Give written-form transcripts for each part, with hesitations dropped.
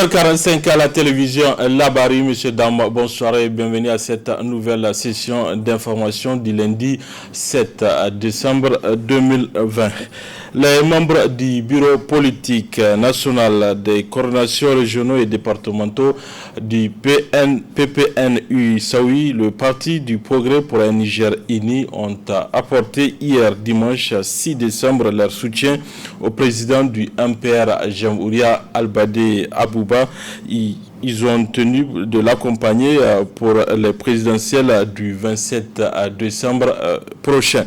9h45 à la télévision Labari. Monsieur, dame, bonsoir et bienvenue à cette nouvelle session d'information du lundi 7 décembre 2020. Les membres du bureau politique national des coordinations régionaux et départementaux du PPNU Saoui, le Parti du Progrès pour un Niger uni, ont apporté hier dimanche 6 décembre leur soutien au président du MPR Jamhouria Albade Abouba. Ils ont tenu de l'accompagner pour les présidentielles du 27 décembre prochain.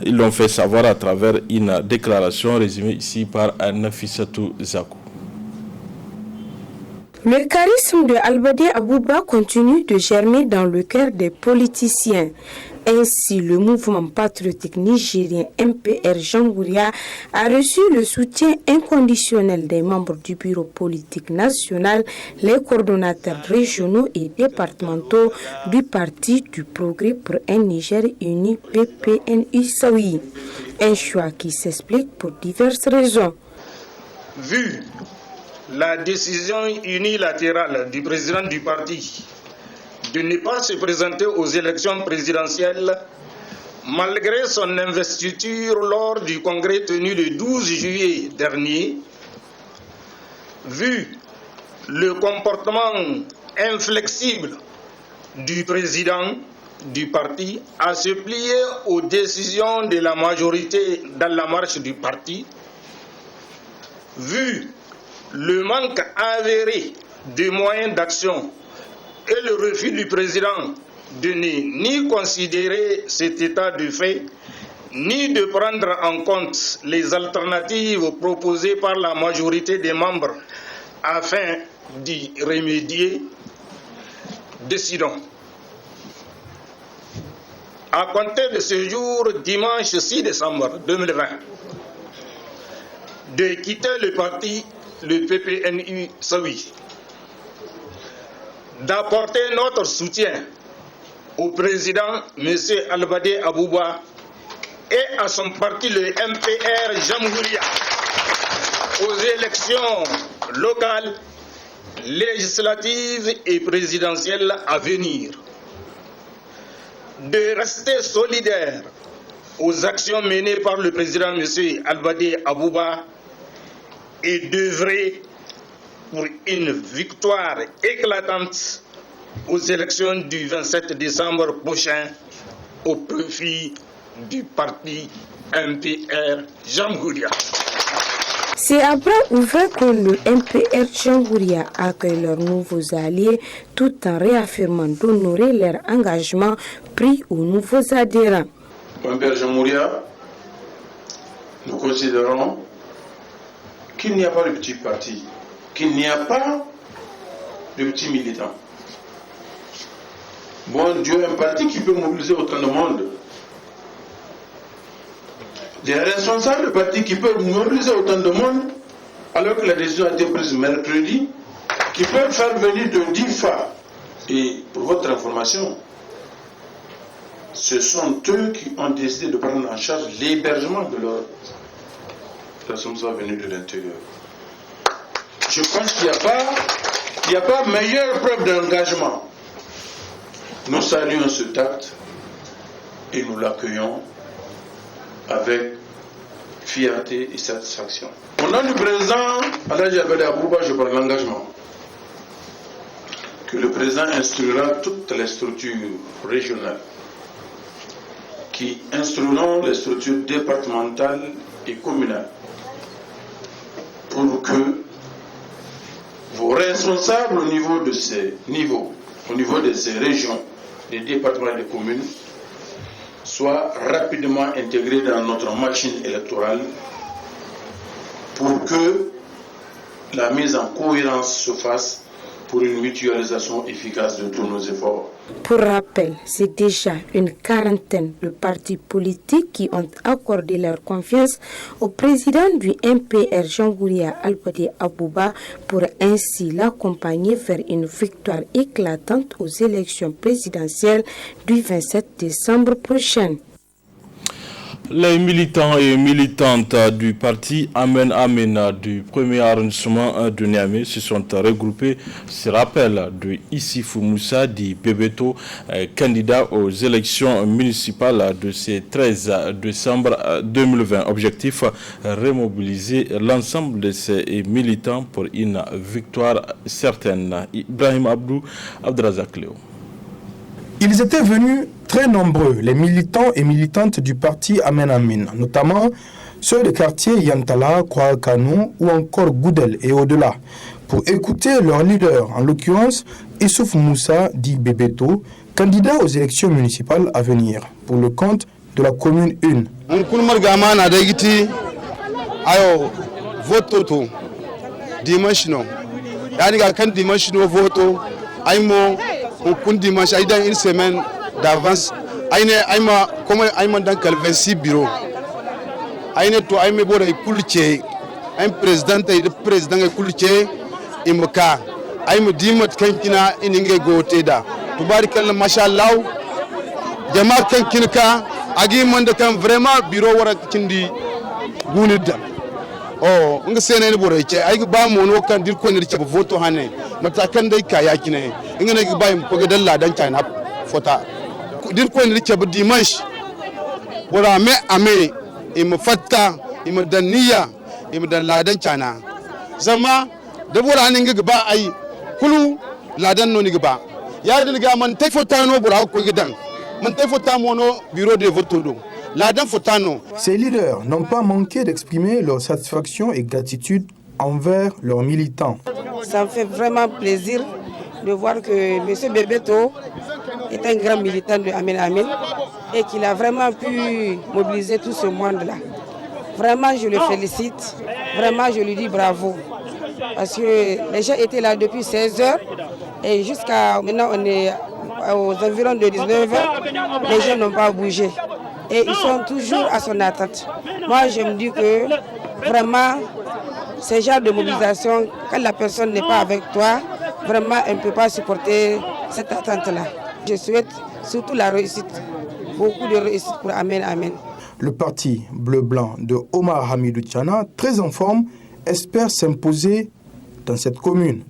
Ils l'ont fait savoir à travers une déclaration résumée ici par Nafissatou Zakou. Le charisme de Albade Abouba continue de germer dans le cœur des politiciens. Ainsi, le mouvement patriotique nigérien MPR Jamhouria a reçu le soutien inconditionnel des membres du bureau politique national, les coordonnateurs régionaux et départementaux du Parti du Progrès pour un Niger uni PPNU Saoui. Un choix qui s'explique pour diverses raisons. Vu la décision unilatérale du président du parti de ne pas se présenter aux élections présidentielles, malgré son investiture lors du congrès tenu le 12 juillet dernier, vu le comportement inflexible du président du parti à se plier aux décisions de la majorité dans la marche du parti, vu le manque avéré de moyens d'action et le refus du président de ne ni considérer cet état de fait, ni de prendre en compte les alternatives proposées par la majorité des membres afin d'y remédier, décidons, à compter de ce jour, dimanche 6 décembre 2020, de quitter le parti, le PPNU Saoui, d'apporter notre soutien au président M. Albade Abouba et à son parti, le MPR Jamhouria, aux élections locales, législatives et présidentielles à venir, de rester solidaire aux actions menées par le président M. Albade Abouba et d'œuvrer pour une victoire éclatante aux élections du 27 décembre prochain au profit du parti MPR Jamhouria. C'est à bras ouverts que le MPR Jamhouria accueille leurs nouveaux alliés tout en réaffirmant d'honorer leur engagement pris aux nouveaux adhérents. MPR Jamhouria, nous considérons qu'il n'y a pas de petit parti, qu'il n'y a pas de petits militants. Bon Dieu, un parti qui peut mobiliser autant de monde. Des responsables de parti qui peuvent mobiliser autant de monde, alors que la décision a été prise mercredi, qui peuvent faire venir de DIFA. Et pour votre information, ce sont eux qui ont décidé de prendre en charge l'hébergement de leurs responsables venus de l'intérieur. Je pense qu'il n'y a pas meilleure preuve d'engagement. Nous saluons ce acte et nous l'accueillons avec fierté et satisfaction. Au nom du président Alhaji Albade Abouba, je parle de l'engagement que le président instruira toutes les structures régionales qui instruiront les structures départementales et communales pour que vos responsables au niveau de ces niveaux, au niveau de ces régions, des départements et des communes, soient rapidement intégrés dans notre machine électorale pour que la mise en cohérence se fasse pour une mutualisation efficace de tous nos efforts. Pour rappel, c'est déjà une quarantaine de partis politiques qui ont accordé leur confiance au président du MPR Jamhouria Albade Abouba pour ainsi l'accompagner vers une victoire éclatante aux élections présidentielles du 27 décembre prochain. Les militants et militantes du parti Amen Amen du premier arrondissement de Niamey se sont regroupés sur appel de Issifou Moussa dit Bebeto, candidat aux élections municipales de ce 13 décembre 2020. Objectif, remobiliser l'ensemble de ces militants pour une victoire certaine. Ibrahim Abdou, Abdrazak Léo. Ils étaient venus très nombreux, les militants et militantes du parti Amen Amen, notamment ceux des quartiers Yantala, Kouakanou ou encore Goudel et au-delà, pour écouter leur leader, en l'occurrence Issouf Moussa dit Bebeto, candidat aux élections municipales à venir, pour le compte de la commune 1. Pour dimanche, une semaine d'avance, comme dans 26 bureaux. Un président et le président de Kulche, Imoka, Aïm Dimot Kankina, Ininge Goteda. Tubarikal Machallah, Jamar Kankinka, Agimon de Kam vraiment bureau Warakindi Gunida. Oh, on sait que vous avez un mono can dire qu'on est vote au Hane, Matakan de Kayakine, Ingene Baim Pogadella dans China, Fota. Dire qu'on est dimanche. Voilà, mais Amé, il me fata, il me donne Nia, il me donne la dans China. Zama, de voilà Ningba Aïe, Kulu, la dan no Nigba. Yard Gaman, Tefotano, Burakogidan, Montefotamono, bureau de vote. Ces leaders n'ont pas manqué d'exprimer leur satisfaction et gratitude envers leurs militants. Ça me fait vraiment plaisir de voir que M. Bebeto est un grand militant de Amen Amen et qu'il a vraiment pu mobiliser tout ce monde-là. Vraiment, je le félicite. Vraiment, je lui dis bravo. Parce que les gens étaient là depuis 16 heures et jusqu'à maintenant, on est aux environs de 19 heures. Les gens n'ont pas bougé. Et ils sont toujours à son attente. Moi, je me dis que vraiment, ce genre de mobilisation, quand la personne n'est pas avec toi, vraiment, elle ne peut pas supporter cette attente-là. Je souhaite surtout la réussite, beaucoup de réussite pour Amen Amen. Le parti bleu-blanc de Omar Hamidou Tchana, très en forme, espère s'imposer dans cette commune.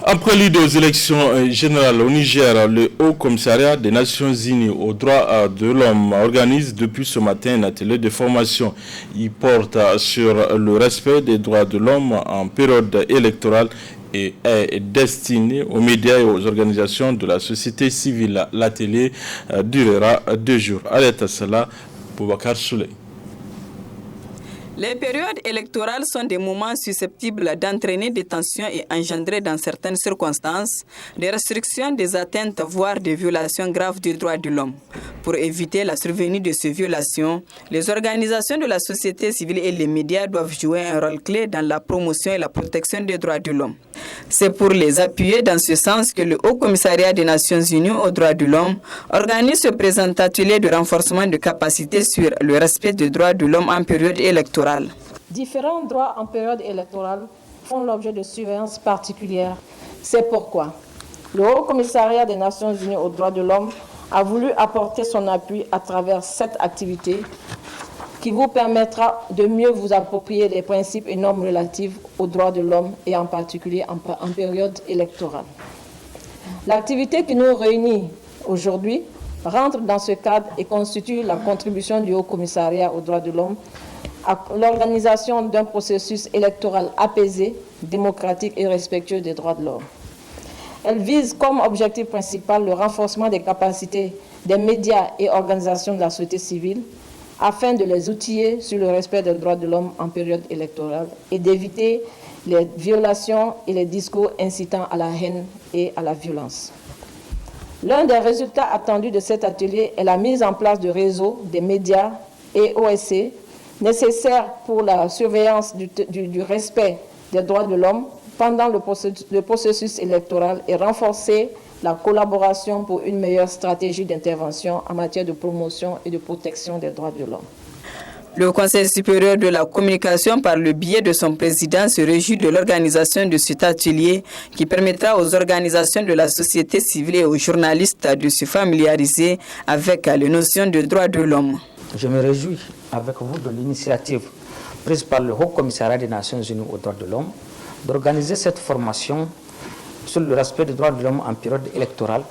En prélude aux élections générales au Niger, le Haut Commissariat des Nations Unies aux droits de l'homme organise depuis ce matin un atelier de formation. Il porte sur le respect des droits de l'homme en période électorale et est destiné aux médias et aux organisations de la société civile. L'atelier durera 2 jours. Arrête cela, Boubacar Souley. Les périodes électorales sont des moments susceptibles d'entraîner des tensions et engendrer dans certaines circonstances des restrictions, des atteintes, voire des violations graves des droits de l'homme. Pour éviter la survenue de ces violations, les organisations de la société civile et les médias doivent jouer un rôle clé dans la promotion et la protection des droits de l'homme. C'est pour les appuyer dans ce sens que le Haut Commissariat des Nations Unies aux droits de l'homme organise ce présent atelier de renforcement de capacités sur le respect des droits de l'homme en période électorale. Différents droits en période électorale font l'objet de surveillance particulière. C'est pourquoi le Haut Commissariat des Nations Unies aux droits de l'homme a voulu apporter son appui à travers cette activité qui vous permettra de mieux vous approprier les principes et normes relatifs aux droits de l'homme et en particulier en période électorale. L'activité qui nous réunit aujourd'hui rentre dans ce cadre et constitue la contribution du Haut Commissariat aux droits de l'homme à l'organisation d'un processus électoral apaisé, démocratique et respectueux des droits de l'homme. Elle vise comme objectif principal le renforcement des capacités des médias et organisations de la société civile afin de les outiller sur le respect des droits de l'homme en période électorale et d'éviter les violations et les discours incitant à la haine et à la violence. L'un des résultats attendus de cet atelier est la mise en place de réseaux des médias et OSC nécessaires pour la surveillance du respect des droits de l'homme pendant le processus électoral et renforcer la collaboration pour une meilleure stratégie d'intervention en matière de promotion et de protection des droits de l'homme. Le Conseil supérieur de la communication, par le biais de son président, se réjouit de l'organisation de cet atelier qui permettra aux organisations de la société civile et aux journalistes de se familiariser avec les notions de droits de l'homme. Je me réjouis avec vous de l'initiative prise par le Haut Commissariat des Nations Unies aux droits de l'homme d'organiser cette formation sur le respect des droits de l'homme en période électorale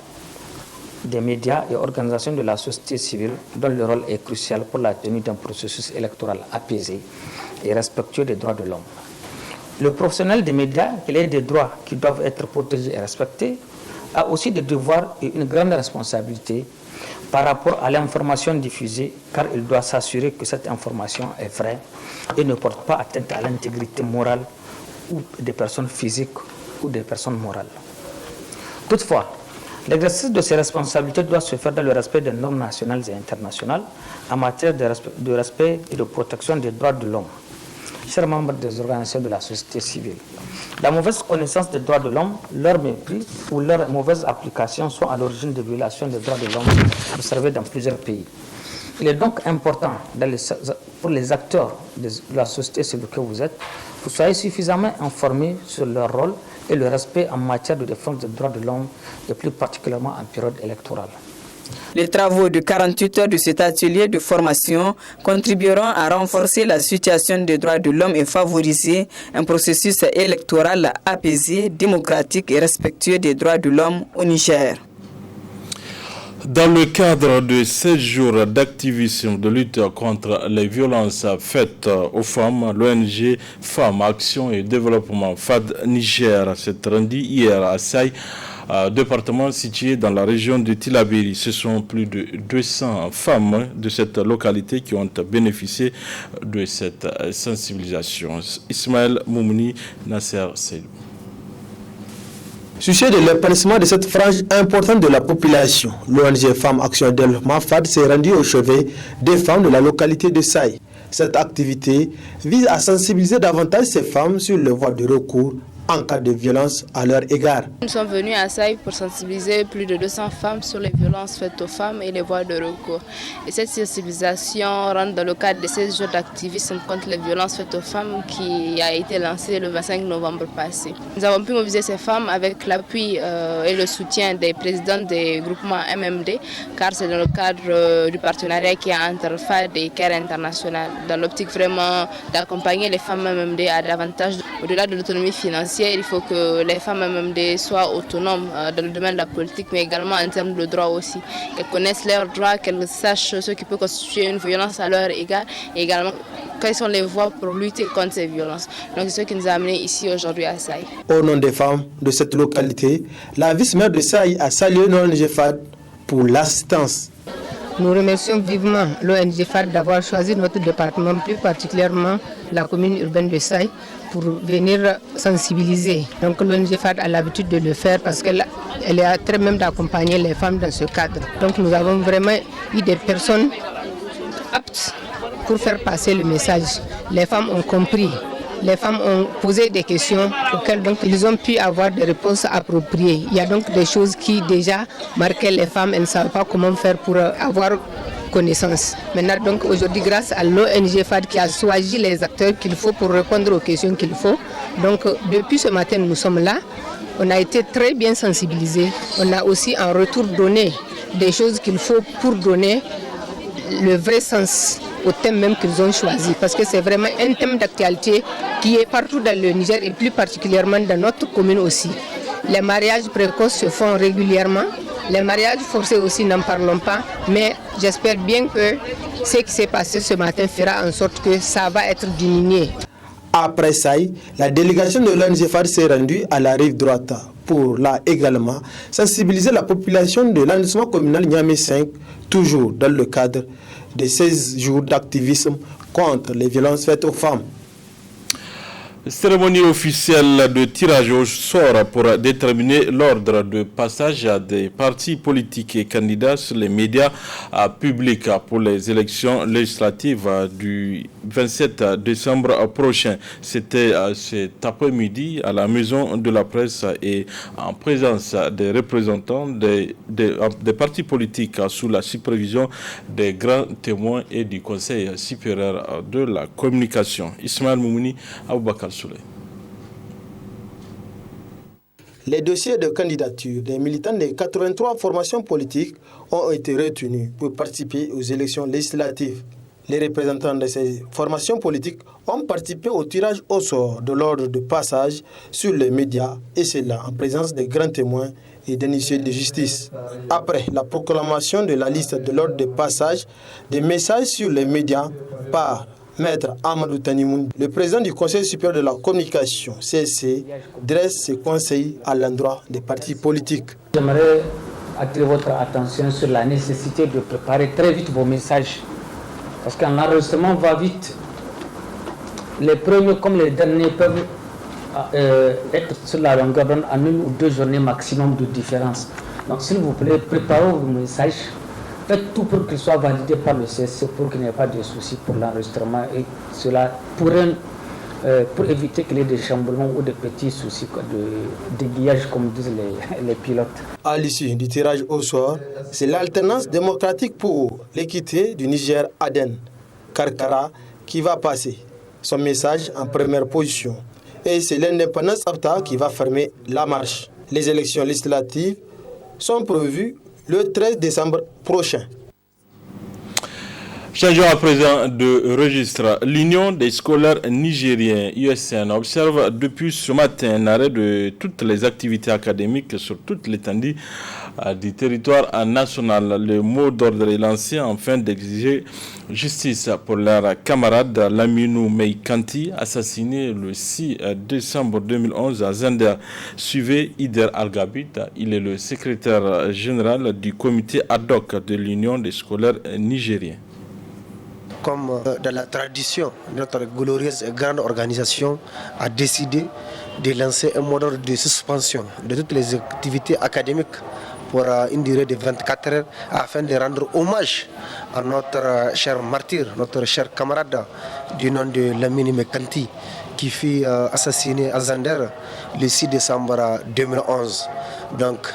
des médias et organisations de la société civile dont le rôle est crucial pour la tenue d'un processus électoral apaisé et respectueux des droits de l'homme. Le professionnel des médias, qui a des droits qui doivent être protégés et respectés, a aussi des devoirs et une grande responsabilité par rapport à l'information diffusée, car il doit s'assurer que cette information est vraie et ne porte pas atteinte à l'intégrité morale ou des personnes physiques ou des personnes morales. Toutefois, l'exercice de ces responsabilités doit se faire dans le respect des normes nationales et internationales en matière de respect et de protection des droits de l'homme. Chers membres des organisations de la société civile, la mauvaise connaissance des droits de l'homme, leur mépris ou leur mauvaise application sont à l'origine des violations des droits de l'homme observées dans plusieurs pays. Il est donc important pour les acteurs de la société civile que vous êtes, que vous soyez suffisamment informés sur leur rôle et le respect en matière de défense des droits de l'homme, et plus particulièrement en période électorale. Les travaux de 48 heures de cet atelier de formation contribueront à renforcer la situation des droits de l'homme et favoriser un processus électoral apaisé, démocratique et respectueux des droits de l'homme au Niger. Dans le cadre de 16 jours d'activisme de lutte contre les violences faites aux femmes, l'ONG Femmes, Action et Développement FAD Niger s'est rendue hier à Saï, département situé dans la région de Tillabéri. Ce sont plus de 200 femmes de cette localité qui ont bénéficié de cette sensibilisation. Ismaël Moumouni, Nasser Seydou. Soucieux de l'épanouissement de cette frange importante de la population, l'ONG Femmes Action et Développement FAD s'est rendue au chevet des femmes de la localité de Saï. Cette activité vise à sensibiliser davantage ces femmes sur les voies de recours en cas de violence à leur égard. Nous sommes venus à Saï pour sensibiliser plus de 200 femmes sur les violences faites aux femmes et les voies de recours. Et cette sensibilisation rentre dans le cadre de 16 jours d'activisme contre les violences faites aux femmes qui a été lancé le 25 novembre passé. Nous avons pu mobiliser ces femmes avec l'appui et le soutien des présidents des groupements MMD, car c'est dans le cadre du partenariat qui est entre FAD et CARE International, dans l'optique vraiment d'accompagner les femmes MMD à davantage au-delà de l'autonomie financière. Il faut que les femmes MMD soient autonomes dans le domaine de la politique, mais également en termes de droits aussi. Qu'elles connaissent leurs droits, qu'elles sachent ce qui peut constituer une violence à leur égard, et également quelles sont les voies pour lutter contre ces violences. Donc c'est ce qui nous a amenés ici aujourd'hui à Saï. Au nom des femmes de cette localité, la vice-maire de Saï a salué l'ONG FAD pour l'assistance. Nous remercions vivement l'ONG FAD d'avoir choisi notre département, plus particulièrement la commune urbaine de Saï, pour venir sensibiliser. Donc l'ONG FAD a l'habitude de le faire parce qu'elle est à train même d'accompagner les femmes dans ce cadre. Donc nous avons vraiment eu des personnes aptes pour faire passer le message. Les femmes ont compris. Les femmes ont posé des questions auxquelles donc ils ont pu avoir des réponses appropriées. Il y a donc des choses qui déjà marquaient les femmes, elles ne savaient pas comment faire pour avoir connaissance. Maintenant donc aujourd'hui grâce à l'ONG FAD qui a choisi les acteurs qu'il faut pour répondre aux questions qu'il faut. Donc depuis ce matin nous sommes là, on a été très bien sensibilisés. On a aussi en retour donné des choses qu'il faut pour donner le vrai sens au thème même qu'ils ont choisi, parce que c'est vraiment un thème d'actualité qui est partout dans le Niger et plus particulièrement dans notre commune aussi. Les mariages précoces se font régulièrement, les mariages forcés aussi n'en parlons pas, mais j'espère bien que ce qui s'est passé ce matin fera en sorte que ça va être diminué. Après Saï, la délégation de l'ONG FAD s'est rendue à la rive droite pour là également sensibiliser la population de l'arrondissement communal Niamey 5, toujours dans le cadre de 16 jours d'activisme contre les violences faites aux femmes. Cérémonie officielle de tirage au sort pour déterminer l'ordre de passage des partis politiques et candidats sur les médias publics pour les élections législatives du 27 décembre prochain. C'était cet après-midi à la Maison de la Presse et en présence des représentants des partis politiques sous la supervision des grands témoins et du Conseil supérieur de la communication. Ismaël Moumouni, Aboubakar Souley. Les dossiers de candidature des militants des 83 formations politiques ont été retenus pour participer aux élections législatives. Les représentants de ces formations politiques ont participé au tirage au sort de l'ordre de passage sur les médias, et cela en présence des grands témoins et d'initiés de justice. Après la proclamation de la liste de l'ordre de passage, des messages sur les médias par Maître Amadou Tanimoun, le président du Conseil supérieur de la communication, CSC, dresse ses conseils à l'endroit des partis politiques. J'aimerais attirer votre attention sur la nécessité de préparer très vite vos messages. Parce qu'un enregistrement va vite. Les premiers comme les derniers peuvent être sur la longueur d'onde en 1 ou 2 journées maximum de différence. Donc s'il vous plaît, préparez vos messages. Faites tout pour qu'il soit validé par le CSC pour qu'il n'y ait pas de soucis pour l'enregistrement et cela pour éviter qu'il y ait des chamboulements ou des petits soucis d'aiguillage comme disent les pilotes. À l'issue du tirage au sort, c'est l'alternance démocratique pour l'équité du Niger Aden, Karkara, qui va passer son message en première position. Et c'est l'indépendance APTA qui va fermer la marche. Les élections législatives sont prévues le 13 décembre prochain. Changeons à présent de registre. L'Union des scolaires nigériens, USN, observe depuis ce matin un arrêt de toutes les activités académiques sur toute l'étendue du territoire national. Le mot d'ordre est lancé afin d'exiger justice pour leur camarade Laminou Meikanti, assassiné le 6 décembre 2011 à Zender. Suivez Ider Al-Gabit, il est le secrétaire général du comité ad hoc de l'Union des scolaires nigériens. Comme dans la tradition, notre glorieuse et grande organisation a décidé de lancer un mot d'ordre de suspension de toutes les activités académiques pour une durée de 24 heures afin de rendre hommage à notre cher martyr, notre cher camarade du nom de Lamini Mekanti qui fut assassiné à Zander le 6 décembre 2011. Donc,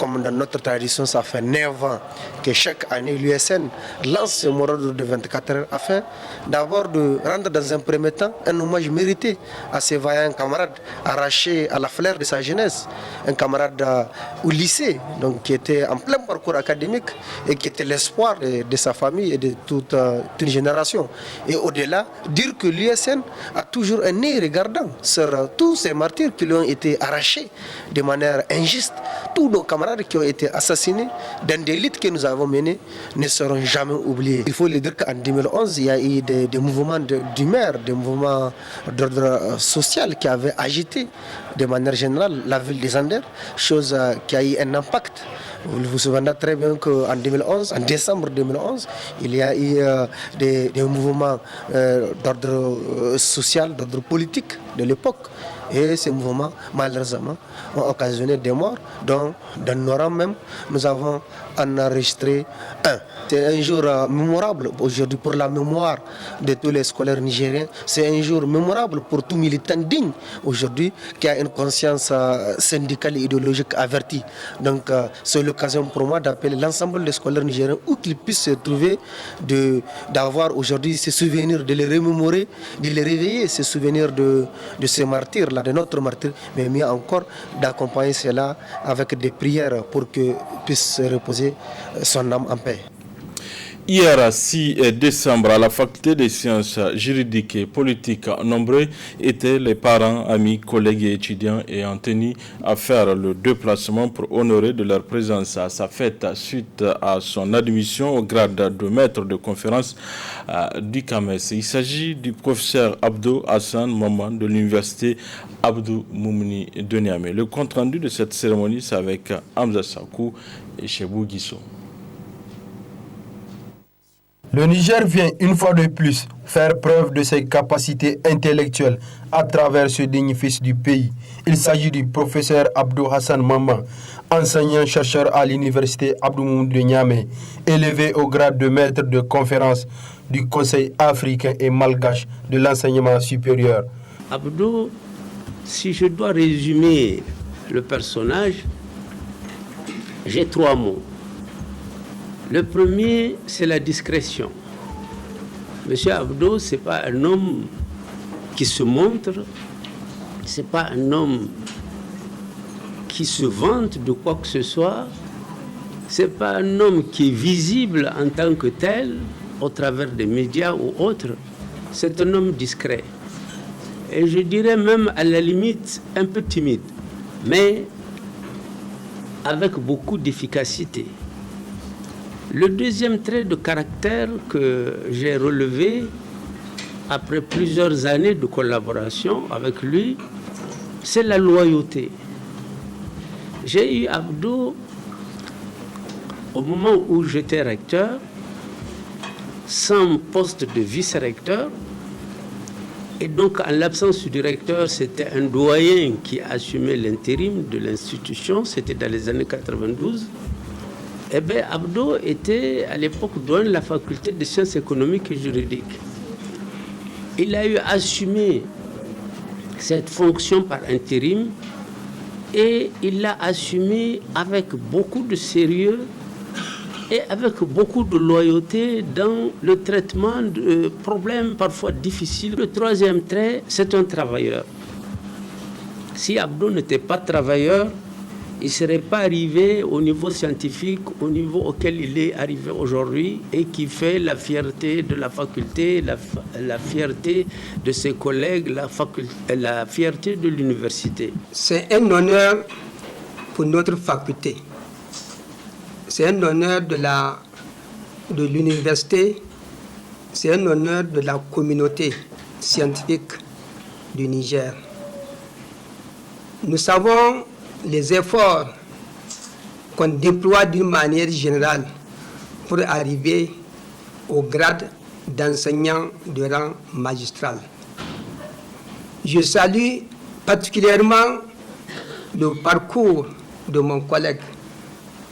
comme dans notre tradition, ça fait 9 ans que chaque année l'USN lance ce mot d'ordre de 24 heures afin d'abord de rendre dans un premier temps un hommage mérité à ces vaillants camarades arrachés à la fleur de sa jeunesse, un camarade au lycée donc, qui était en plein parcours académique et qui était l'espoir de sa famille et de toute une génération. Et au-delà, dire que l'USN a toujours un nez regardant sur tous ces martyrs qui lui ont été arrachés de manière injuste. Tous nos camarades qui ont été assassinés dans des luttes que nous avons menées ne seront jamais oubliés. Il faut le dire qu'en 2011, il y a eu des mouvements d'humeur, des mouvements d'ordre social qui avaient agité de manière générale la ville de Zander, chose qui a eu un impact. Vous vous souvenez très bien qu'en 2011, en décembre 2011, il y a eu des mouvements d'ordre social, d'ordre politique de l'époque. Et ces mouvements, malheureusement, ont occasionné des morts, dont dans nos rangs même, nous avons enregistré un. C'est un jour mémorable aujourd'hui pour la mémoire de tous les scolaires nigériens. C'est un jour mémorable pour tout militant digne aujourd'hui qui a une conscience syndicale et idéologique avertie. Donc c'est l'occasion pour moi d'appeler l'ensemble des scolaires nigériens où qu'ils puissent se trouver d'avoir aujourd'hui ces souvenirs, de les remémorer, de les réveiller, ces souvenirs de ces martyrs-là, de notre martyr, mais mieux encore d'accompagner cela avec des prières pour que puisse reposer son âme en paix. Hier, 6 décembre, à la faculté des sciences juridiques et politiques, nombreux étaient les parents, amis, collègues et étudiants ayant tenu à faire le déplacement pour honorer de leur présence à sa fête suite à son admission au grade de maître de conférence du CAMES. Il s'agit du professeur Abdou Hassan Maman de l'université Abdou Moumouni de Niamey. Le compte rendu de cette cérémonie, c'est avec Hamza Sakou et Chebou Guissou. Le Niger vient une fois de plus faire preuve de ses capacités intellectuelles à travers ce digne fils du pays. Il s'agit du professeur Abdou Hassan Maman, enseignant-chercheur à l'université Abdou Moumouni de Niamey, élevé au grade de maître de conférence du Conseil africain et malgache de l'enseignement supérieur. Abdou, si je dois résumer le personnage, j'ai 3 mots. Le premier, c'est la discrétion. Monsieur Abdou, ce n'est pas un homme qui se montre, ce n'est pas un homme qui se vante de quoi que ce soit, ce n'est pas un homme qui est visible en tant que tel, au travers des médias ou autres. C'est un homme discret. Et je dirais même à la limite un peu timide, mais avec beaucoup d'efficacité. Le deuxième trait de caractère que j'ai relevé après plusieurs années de collaboration avec lui, c'est la loyauté. J'ai eu Abdou au moment où j'étais recteur, sans poste de vice-recteur, et donc en l'absence du recteur, c'était un doyen qui assumait l'intérim de l'institution, c'était dans les années 92. Eh bien, Abdou était à l'époque doyen de la faculté de sciences économiques et juridiques. Il a eu assumé cette fonction par intérim et il l'a assumé avec beaucoup de sérieux et avec beaucoup de loyauté dans le traitement de problèmes parfois difficiles. Le troisième trait, c'est un travailleur. Si Abdou n'était pas travailleur, il ne serait pas arrivé au niveau scientifique, au niveau auquel il est arrivé aujourd'hui et qui fait la fierté de la faculté, la fierté de ses collègues, la fierté de l'université. C'est un honneur pour notre faculté. C'est un honneur de l'université, c'est un honneur de la communauté scientifique du Niger. Nous savons les efforts qu'on déploie d'une manière générale pour arriver au grade d'enseignant de rang magistral. Je salue particulièrement le parcours de mon collègue,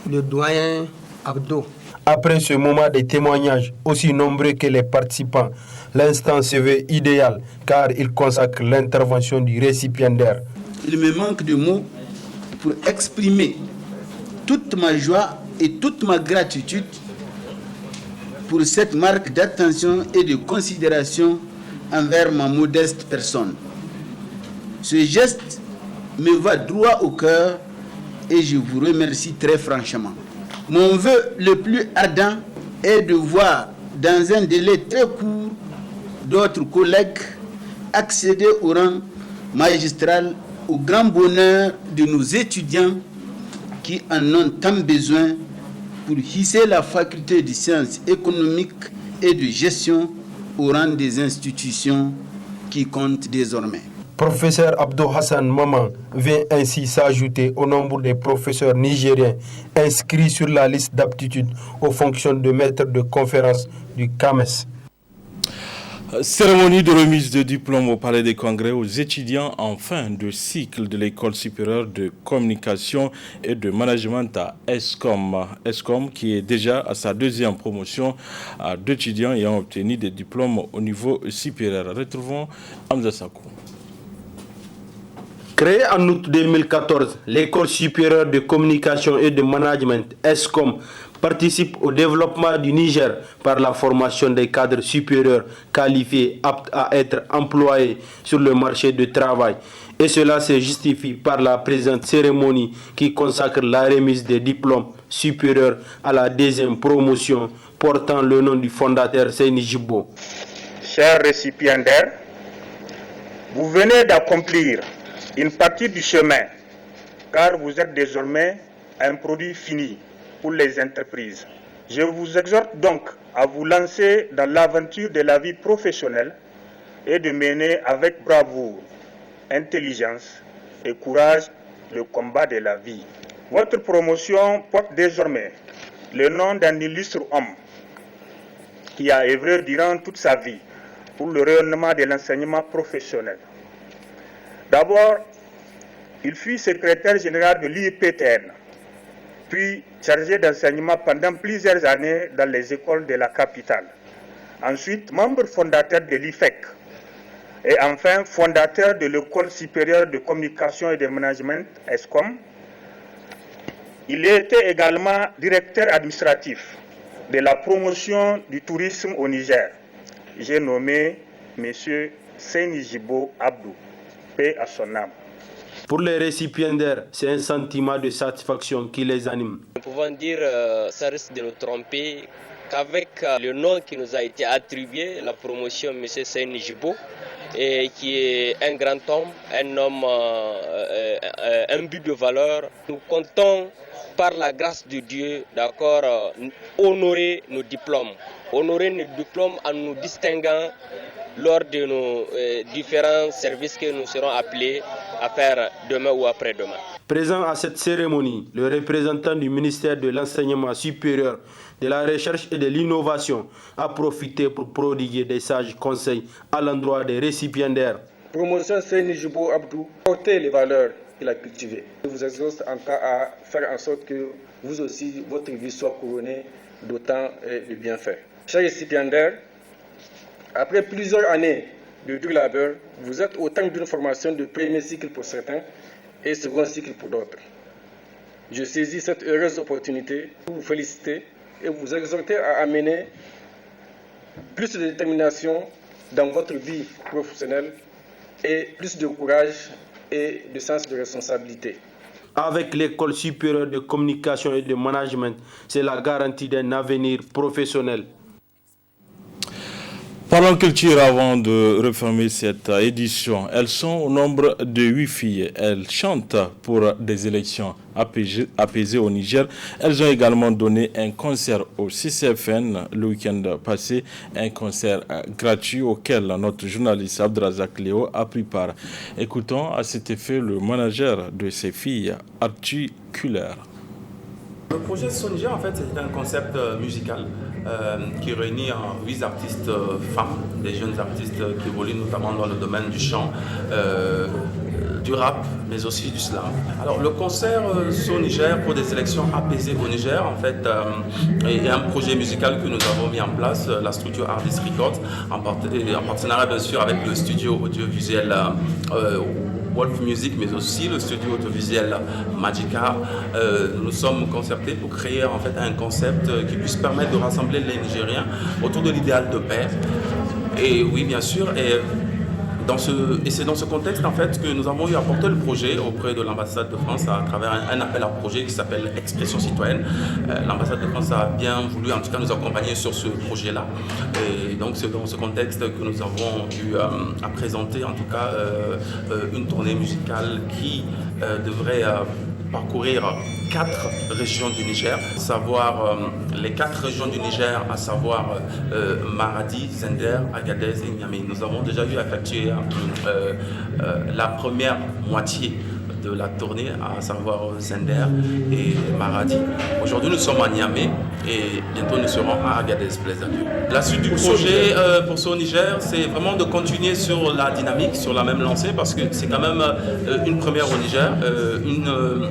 le doyen Abdou. Après ce moment de témoignages, aussi nombreux que les participants, l'instant se veut idéal car il consacre l'intervention du récipiendaire. Il me manque de mots pour exprimer toute ma joie et toute ma gratitude pour cette marque d'attention et de considération envers ma modeste personne. Ce geste me va droit au cœur et je vous remercie très franchement. Mon vœu le plus ardent est de voir dans un délai très court d'autres collègues accéder au rang magistral au grand bonheur de nos étudiants qui en ont tant besoin pour hisser la faculté de sciences économiques et de gestion au rang des institutions qui comptent désormais. Professeur Abdou Hassan Maman vient ainsi s'ajouter au nombre des professeurs nigériens inscrits sur la liste d'aptitude aux fonctions de maître de conférence du CAMES. Cérémonie de remise de diplôme au Palais des Congrès aux étudiants en fin de cycle de l'École supérieure de communication et de management à ESCOM qui est déjà à sa deuxième promotion d'étudiants ayant obtenu des diplômes au niveau supérieur. Retrouvons Hamza Sakou. Créée en août 2014, l'École supérieure de communication et de management ESCOM participe au développement du Niger par la formation des cadres supérieurs qualifiés aptes à être employés sur le marché du travail. Et cela se justifie par la présente cérémonie qui consacre la remise des diplômes supérieurs à la deuxième promotion portant le nom du fondateur Seyni Djibo. Chers récipiendaires, vous venez d'accomplir une partie du chemin car vous êtes désormais un produit fini pour les entreprises. Je vous exhorte donc à vous lancer dans l'aventure de la vie professionnelle et de mener avec bravoure, intelligence et courage le combat de la vie. Votre promotion porte désormais le nom d'un illustre homme, qui a œuvré durant toute sa vie pour le rayonnement de l'enseignement professionnel. D'abord, il fut secrétaire général de l'IPTN, puis chargé d'enseignement pendant plusieurs années dans les écoles de la capitale. Ensuite, membre fondateur de l'IFEC et enfin fondateur de l'École supérieure de communication et de management, ESCOM. Il était également directeur administratif de la promotion du tourisme au Niger. J'ai nommé M. Seyni Djibo Abdou, paix à son âme. Pour les récipiendaires, c'est un sentiment de satisfaction qui les anime. Nous pouvons dire, ça risque de nous tromper, qu'avec le nom qui nous a été attribué, la promotion M. Seyni Djibo, et qui est un grand homme, un homme imbu de valeur, nous comptons par la grâce de Dieu, d'accord, honorer nos diplômes en nous distinguant lors de nos différents services que nous serons appelés à faire demain ou après-demain. Présent à cette cérémonie, le représentant du ministère de l'Enseignement supérieur, de la Recherche et de l'Innovation a profité pour prodiguer des sages conseils à l'endroit des récipiendaires. Promotion Seyni Djibo Abdou, portez les valeurs qu'il a cultivées. Je vous exhorte en cas à faire en sorte que vous aussi, votre vie soit couronnée d'autant de bienfaits. Chers récipiendaires, après plusieurs années de dur labeur, vous êtes au terme d'une formation de premier cycle pour certains et second cycle pour d'autres. Je saisis cette heureuse opportunité pour vous féliciter et vous exhorter à amener plus de détermination dans votre vie professionnelle et plus de courage et de sens de responsabilité. Avec l'École supérieure de communication et de management, c'est la garantie d'un avenir professionnel. Parlons culture avant de refermer cette édition. Elles sont au nombre de 8 filles. Elles chantent pour des élections apaisées au Niger. Elles ont également donné un concert au CCFN le week-end passé, un concert gratuit auquel notre journaliste Abdrazak Léo a pris part. Écoutons à cet effet le manager de ces filles, Archie Kuller. Le projet Son Niger, en fait, c'est un concept musical qui réunit 8 artistes femmes, des jeunes artistes qui évoluent notamment dans le domaine du chant, du rap, mais aussi du slam. Alors, le concert Son Niger pour des élections apaisées au Niger, en fait, est un projet musical que nous avons mis en place, la structure Artist Records, en partenariat bien sûr avec le studio audiovisuel Wolf Music, mais aussi le studio audiovisuel Magica. Nous sommes concertés pour créer en fait un concept qui puisse permettre de rassembler les Nigériens autour de l'idéal de paix. Et oui, bien sûr. Et c'est dans ce contexte en fait que nous avons eu à porter le projet auprès de l'ambassade de France à travers un appel à projet qui s'appelle Expression citoyenne. L'ambassade de France a bien voulu en tout cas nous accompagner sur ce projet-là. Et donc c'est dans ce contexte que nous avons eu à présenter en tout cas une tournée musicale qui devrait parcourir 4 régions du Niger, à savoir les 4 régions du Niger, à savoir Maradi, Zender, Agadez et Niamey. Nous avons déjà eu à effectuer la première moitié de la tournée, à savoir Zender et Maradi. Aujourd'hui, nous sommes à Niamey et bientôt nous serons à Agadez, Plaisir. La suite du projet pour Son Niger, c'est vraiment de continuer sur la dynamique, sur la même lancée, parce que c'est quand même une première au Niger,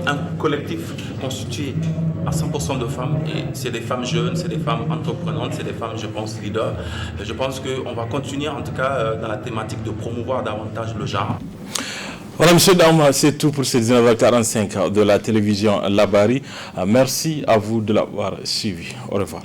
un collectif constitué à 100% de femmes, et c'est des femmes jeunes, c'est des femmes entreprenantes, c'est des femmes, je pense, leaders. Je pense qu'on va continuer en tout cas dans la thématique de promouvoir davantage le genre. Voilà, monsieur, dames, c'est tout pour ces 19h45 de la télévision Labari. Merci à vous de l'avoir suivi. Au revoir.